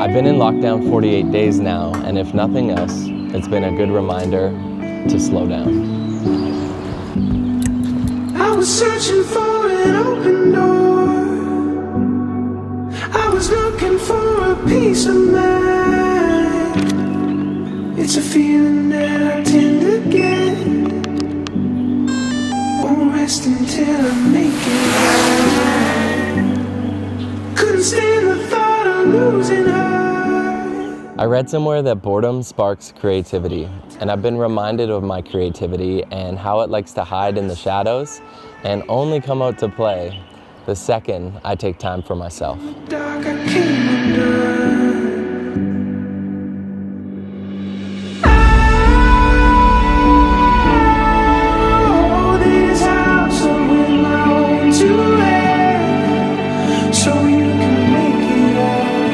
I've been in lockdown 48 days now, and if nothing else, it's been a good reminder to slow down. I was searching for an open door. I was looking for a peace of mind. It's a feeling that I tend to get. Won't rest until I make it right. Couldn't stand the thought of losing her. I read somewhere that boredom sparks creativity, and I've been reminded of my creativity and how it likes to hide in the shadows and only come out to play the second I take time for myself. Dark, I came undone. Oh, this house I'm with my own two hands, so you can make it out.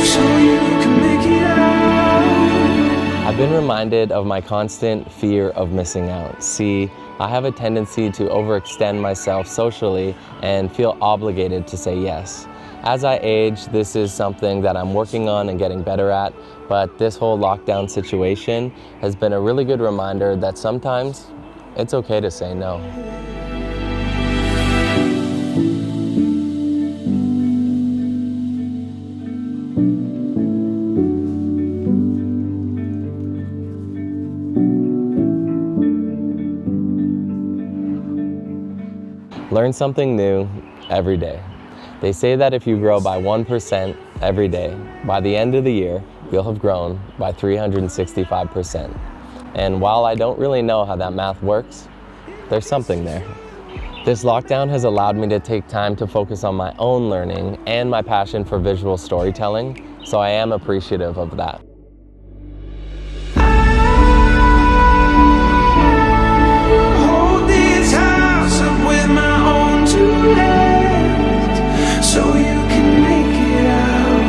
So you can make it out. I've been reminded of my constant fear of missing out. See, I have a tendency to overextend myself socially and feel obligated to say yes. As I age, this is something that I'm working on and getting better at, but this whole lockdown situation has been a really good reminder that sometimes it's okay to say no. Learn something new every day. They say that if you grow by 1% every day, by the end of the year, you'll have grown by 365%. And while I don't really know how that math works, there's something there. This lockdown has allowed me to take time to focus on my own learning and my passion for visual storytelling, so I am appreciative of that. So you can make it out.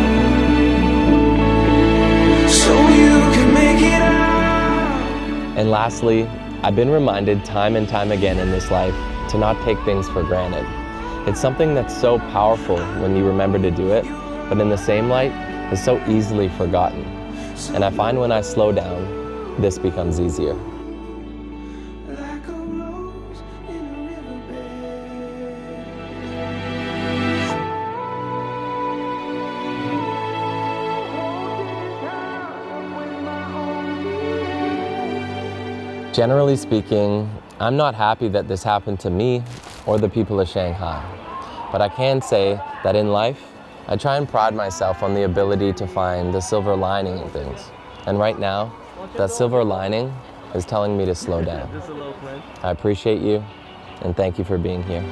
So you can make it out. And lastly, I've been reminded time and time again in this life to not take things for granted. It's something that's so powerful when you remember to do it, but in the same light, is so easily forgotten. And I find when I slow down, this becomes easier. Like a rose in a riverbed. Generally speaking, I'm not happy that this happened to me or the people of Shanghai. But I can say that in life, I try and pride myself on the ability to find the silver lining in things. And right now, that silver lining is telling me to slow down. I appreciate you, and thank you for being here.